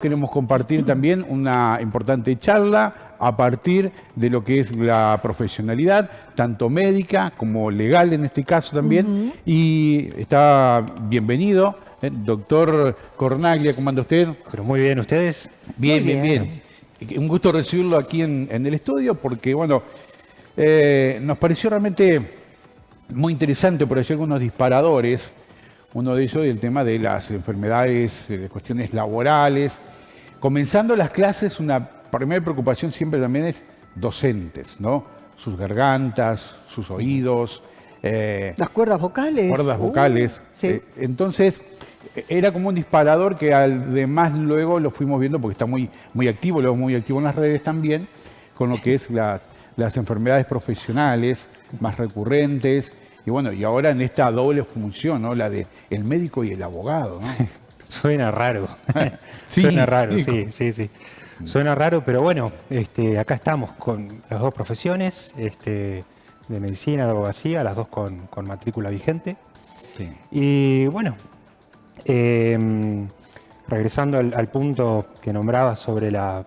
Queremos compartir también una importante charla a partir de lo que es la profesionalidad, tanto médica como legal en este caso también. Y está bienvenido, doctor Cornaglia, ¿cómo anda usted? Pero muy bien, ¿ustedes? Bien, Muy bien, bien. bien. Un gusto recibirlo aquí en el estudio porque, bueno, nos pareció realmente muy interesante por allí algunos disparadores. Uno de ellos es el tema de las enfermedades, de cuestiones laborales. Comenzando las clases, una primera preocupación siempre también es docentes, ¿no? Sus gargantas, sus oídos, Las cuerdas vocales. cuerdas vocales. Sí. Entonces, era como un disparador que además luego lo fuimos viendo porque está muy, muy activo, luego muy activo en las redes también, con lo que es las enfermedades profesionales más recurrentes. Y bueno, y ahora en esta doble función, ¿no? La de el médico y el abogado, ¿no? Suena raro. Sí, Suena raro, sí. sí. Suena raro, pero bueno, acá estamos con las dos profesiones, de medicina, de abogacía, las dos con matrícula vigente. Sí. Y bueno, regresando al punto que nombraba sobre la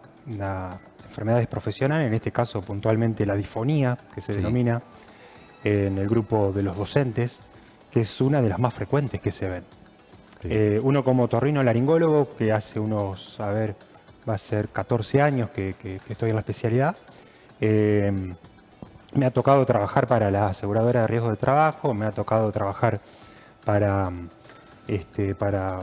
enfermedades profesionales, en este caso puntualmente la disfonía, que se Sí. denomina en el grupo de los docentes, que es una de las más frecuentes que se ven. Sí. Uno como otorrinolaringólogo, que hace unos, va a ser 14 años que estoy en la especialidad, me ha tocado trabajar para la aseguradora de riesgo de trabajo, me ha tocado trabajar para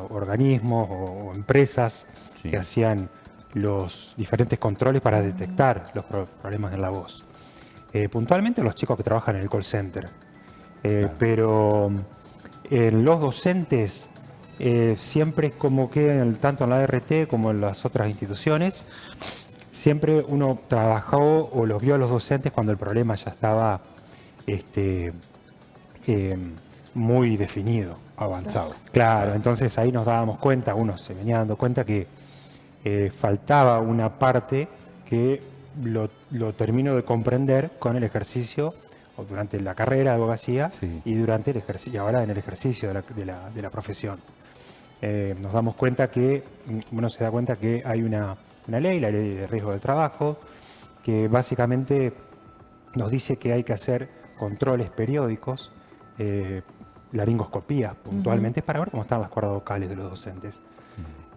organismos o empresas Sí. que hacían los diferentes controles para detectar los problemas en la voz. Puntualmente los chicos que trabajan en el call center. Claro. Pero los docentes siempre es como que tanto en la ART como en las otras instituciones, siempre uno trabajó o los vio a los docentes cuando el problema ya estaba muy definido. Avanzado. Claro, entonces ahí nos dábamos cuenta, uno se venía dando cuenta que faltaba una parte que lo termino de comprender con el ejercicio o durante la carrera de abogacía. Sí. Y durante el ejercicio, ahora en el ejercicio de la profesión. Nos damos cuenta que, uno se da cuenta que hay una ley, la ley de riesgo del trabajo, que básicamente nos dice que hay que hacer controles periódicos, laringoscopías puntualmente, para ver cómo están las cuerdas vocales de los docentes.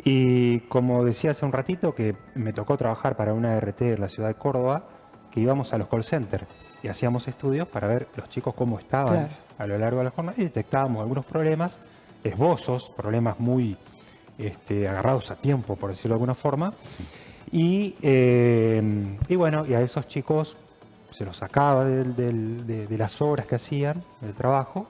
Y como decía hace un ratito, que me tocó trabajar para una ART en la ciudad de Córdoba, que íbamos a los call centers y hacíamos estudios para ver los chicos cómo estaban Claro. a lo largo de la jornada y detectábamos algunos problemas, esbozos, problemas muy agarrados a tiempo, por decirlo de alguna forma. Y bueno, y a esos chicos se los sacaba de las horas que hacían, del trabajo,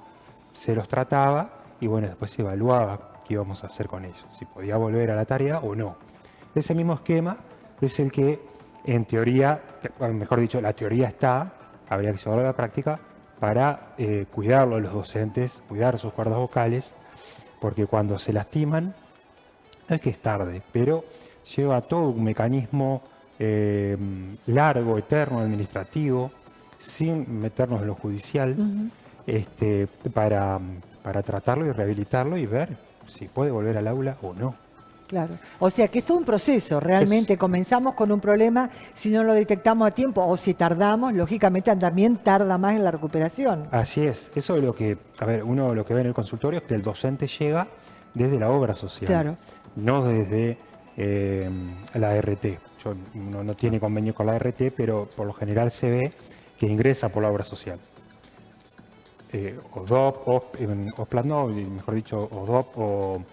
se los trataba y bueno, después se evaluaba qué íbamos a hacer con ellos, si podía volver a la tarea o no. Ese mismo esquema es el que, en teoría, mejor dicho, la teoría está, habría que llevarlo a la práctica para cuidarlo a los docentes, cuidar sus cuerdas vocales, porque cuando se lastiman, no es que es tarde, pero lleva todo un mecanismo largo, eterno, administrativo, sin meternos en lo judicial, para tratarlo y rehabilitarlo y ver si puede volver al aula o no. Claro. O sea que es todo un proceso. Realmente comenzamos con un problema, si no lo detectamos a tiempo o si tardamos, lógicamente también tarda más en la recuperación. Así es. Eso es lo que, uno lo que ve en el consultorio es que el docente llega desde la obra social, Claro. no desde la ART. Uno no tiene convenio con la ART, pero por lo general se ve que ingresa por la obra social. ODOP, OSPLAT no, mejor dicho, ODOP o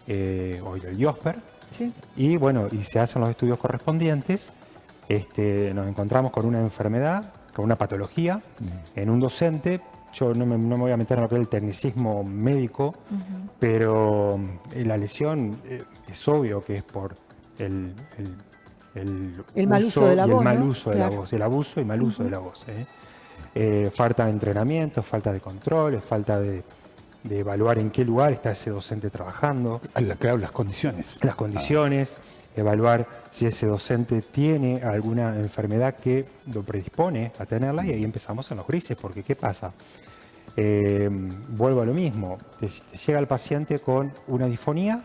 el IOSPER. Sí. Y bueno, y se hacen los estudios correspondientes. Nos encontramos con una enfermedad, con una patología en un docente. Yo no me voy a meter en lo que es el tecnicismo médico, pero la lesión es obvio que es por el mal uso de la voz, y el mal ¿no? uso de la voz, el abuso y mal uso de la voz. Falta de entrenamiento, falta de control, falta de evaluar en qué lugar está ese docente trabajando. Claro, las condiciones. Las condiciones, evaluar si ese docente tiene alguna enfermedad que lo predispone a tenerla, y ahí empezamos en los grises, porque ¿qué pasa? Vuelvo a lo mismo, te llega el paciente con una disfonía,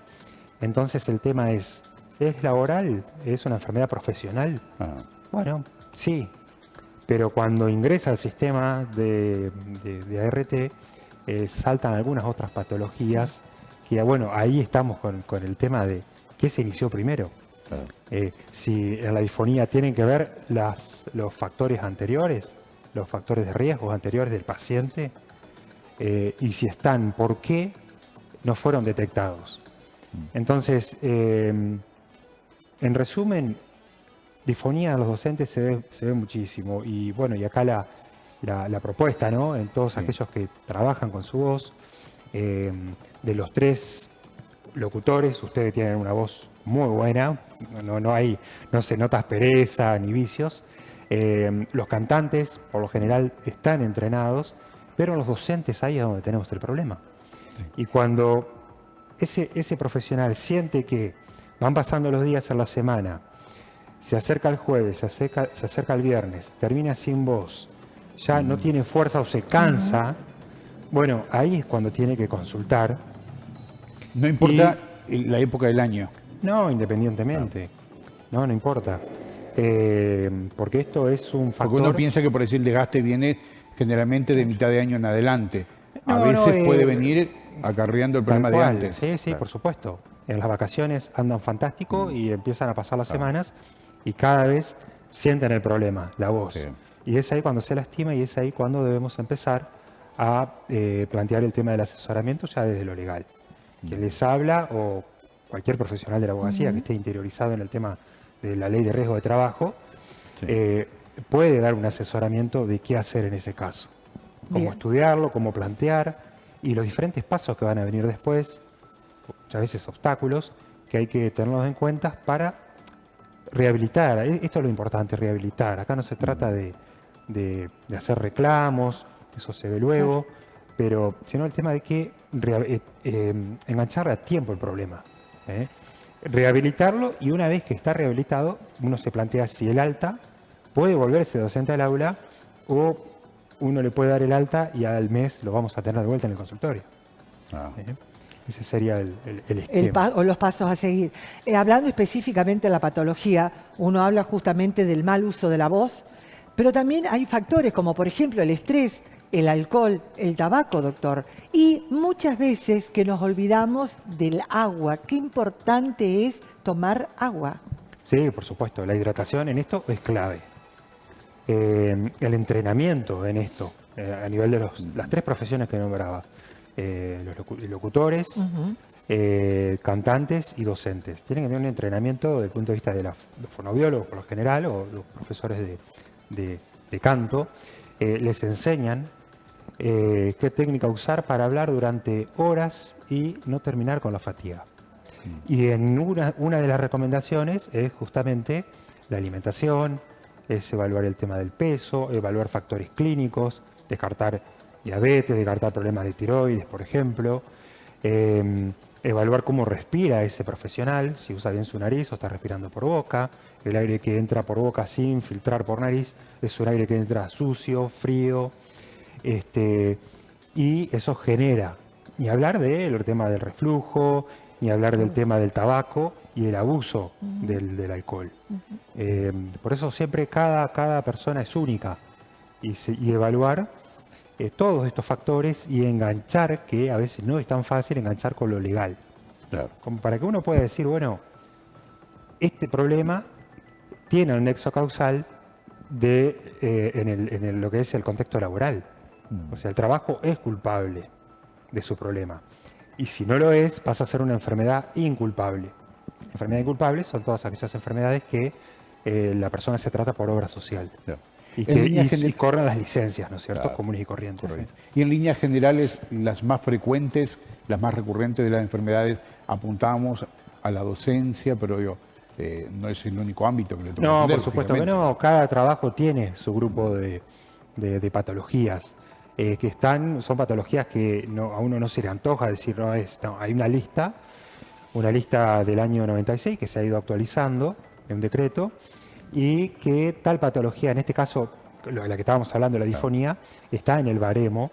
entonces el tema es ¿Es laboral? ¿Es una enfermedad profesional? Ah, Bueno, sí, pero cuando ingresa al sistema de ART, saltan algunas otras patologías que, bueno, ahí estamos con el tema de qué se inició primero. claro. Si en la disfonía tienen que ver los factores anteriores, los factores de riesgo anteriores del paciente, y si están, ¿por qué no fueron detectados? Entonces, en resumen, disfonía en los docentes se ve muchísimo. Y bueno, y acá la propuesta, ¿no? En todos aquellos que trabajan con su voz, de los 3 locutores, ustedes tienen una voz muy buena, no se nota aspereza ni vicios. Los cantantes, por lo general, están entrenados, pero los docentes ahí es donde tenemos el problema. Y cuando ese profesional siente que van pasando los días en la semana, se acerca el jueves, se acerca el viernes, termina sin voz, ya no tiene fuerza o se cansa, bueno, ahí es cuando tiene que consultar. No importa la época del año. No, independientemente. No importa. Porque esto es un factor... Porque uno piensa que por decir el desgaste viene generalmente de mitad de año en adelante. A No, veces no, puede venir acarreando el tal problema de cual. antes. Sí, Claro. por supuesto. En las vacaciones andan fantástico y empiezan a pasar las semanas y cada vez sienten el problema, la voz. Sí. Y es ahí cuando se lastima y es ahí cuando debemos empezar a plantear el tema del asesoramiento ya desde lo legal. Quien les habla o cualquier profesional de la abogacía que esté interiorizado en el tema de la ley de riesgo de trabajo, Sí. puede dar un asesoramiento de qué hacer en ese caso. Cómo Bien. estudiarlo, cómo plantear y los diferentes pasos que van a venir después, muchas veces obstáculos, que hay que tenerlos en cuenta para rehabilitar. Esto es lo importante, rehabilitar. Acá no se trata de hacer reclamos, eso se ve luego, pero sino el tema de que engancharle a tiempo el problema. ¿eh? Rehabilitarlo y una vez que está rehabilitado, uno se plantea si el alta puede volverse docente al aula o uno le puede dar el alta y al mes lo vamos a tener de vuelta en el consultorio. Ah. Ese sería el esquema. O los pasos a seguir. Hablando específicamente de la patología, uno habla justamente del mal uso de la voz, pero también hay factores como por ejemplo el estrés, el alcohol, el tabaco, doctor, y muchas veces que nos olvidamos del agua. Qué importante es tomar agua. Sí, por supuesto, la hidratación en esto es clave. El entrenamiento en esto, a nivel de las 3 profesiones que nombraba, los locutores, cantantes y docentes. Tienen que tener un entrenamiento desde el punto de vista de los fonoaudiólogos por lo general o los profesores de canto. Les enseñan qué técnica usar para hablar durante horas y no terminar con la fatiga. Y en una de las recomendaciones es justamente la alimentación, es evaluar el tema del peso, evaluar factores clínicos, descartar diabetes, descartar problemas de tiroides, por ejemplo, evaluar cómo respira ese profesional, si usa bien su nariz o está respirando por boca, el aire que entra por boca sin filtrar por nariz es un aire que entra sucio, frío, y eso genera, ni hablar del tema del reflujo, ni hablar del tema del tabaco y el abuso del alcohol. Por eso siempre cada persona es única y evaluar todos estos factores y enganchar, que a veces no es tan fácil enganchar con lo legal. Claro. Como para que uno pueda decir, bueno, este problema tiene un nexo causal en lo que es el contexto laboral. O sea, el trabajo es culpable de su problema. Y si no lo es, pasa a ser una enfermedad inculpable. Enfermedad inculpable son todas aquellas enfermedades que la persona se trata por obra social. Claro. Y corren las licencias, ¿no es cierto? Claro. Comunes y corrientes. Correcto. Y en líneas generales, las más frecuentes, las más recurrentes de las enfermedades, apuntamos a la docencia, pero no es el único ámbito que le toca No, atender, por supuesto que lógicamente. no. Cada trabajo tiene su grupo de patologías. Que son patologías que a uno no se le antoja decir, no, hay una lista del año 96 que se ha ido actualizando en un decreto, y que tal patología, en este caso, la que estábamos hablando, la disfonía, está en el baremo,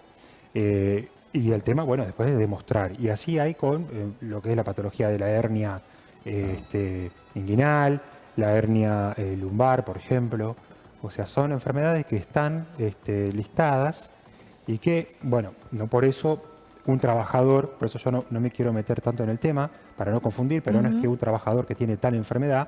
y el tema, bueno, después de demostrar. Y así hay con lo que es la patología de la hernia inguinal, la hernia lumbar, por ejemplo. O sea, son enfermedades que están listadas y que, bueno, no por eso un trabajador, por eso yo no me quiero meter tanto en el tema, para no confundir, pero no es que un trabajador que tiene tal enfermedad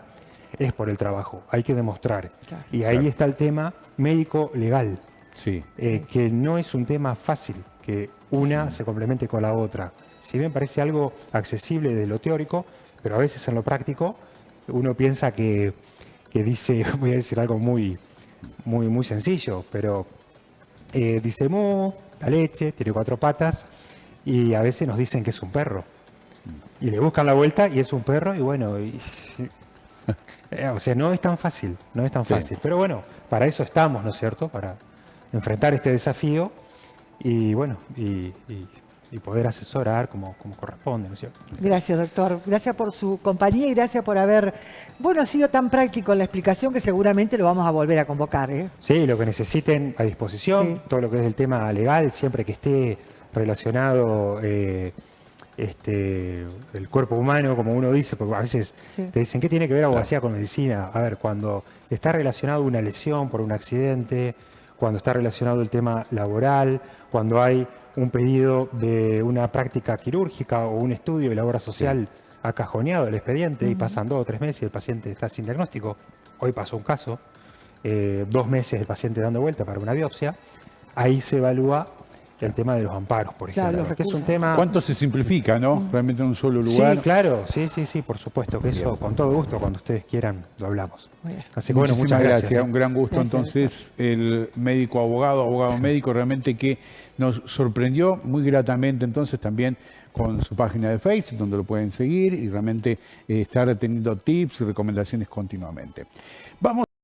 es por el trabajo, hay que demostrar. Claro. Y ahí está el tema médico-legal, Sí. que no es un tema fácil, que una se complemente con la otra. Si bien parece algo accesible de lo teórico, pero a veces en lo práctico uno piensa que dice, voy a decir algo muy sencillo, pero dice mu, la leche, tiene 4 patas, y a veces nos dicen que es un perro. Y le buscan la vuelta y es un perro, y bueno, o sea, no es tan fácil, no es tan fácil. Pero bueno, para eso estamos, ¿no es cierto? Para enfrentar este desafío y bueno, y poder asesorar como corresponde, ¿no es cierto? Gracias, doctor. Gracias por su compañía y gracias por haber, sido tan práctico en la explicación que seguramente lo vamos a volver a convocar, ¿eh? Sí, lo que necesiten a disposición, Sí. todo lo que es el tema legal, siempre que esté relacionado el cuerpo humano, como uno dice, porque a veces Sí. te dicen, ¿qué tiene que ver abogacía con medicina? A ver, cuando está relacionado una lesión por un accidente, cuando está relacionado el tema laboral, cuando hay un pedido de una práctica quirúrgica o un estudio de la obra social acajoneado el expediente y pasan 2 o 3 meses y el paciente está sin diagnóstico. Hoy pasó un caso, 2 meses el paciente dando vuelta para una biopsia, ahí se evalúa el tema de los amparos, por Claro, ejemplo, los que es un recursos. tema... ¿Cuánto se simplifica, no? Realmente en un solo lugar. Sí, claro, sí, por supuesto, que eso con todo gusto, cuando ustedes quieran, lo hablamos. Muy bien. Así que bueno, Muchísimas muchas gracias. Un gran gusto. Gracias, Entonces, el médico abogado médico, realmente que nos sorprendió muy gratamente, entonces también con su página de Facebook, donde lo pueden seguir y realmente estar teniendo tips y recomendaciones continuamente. Vamos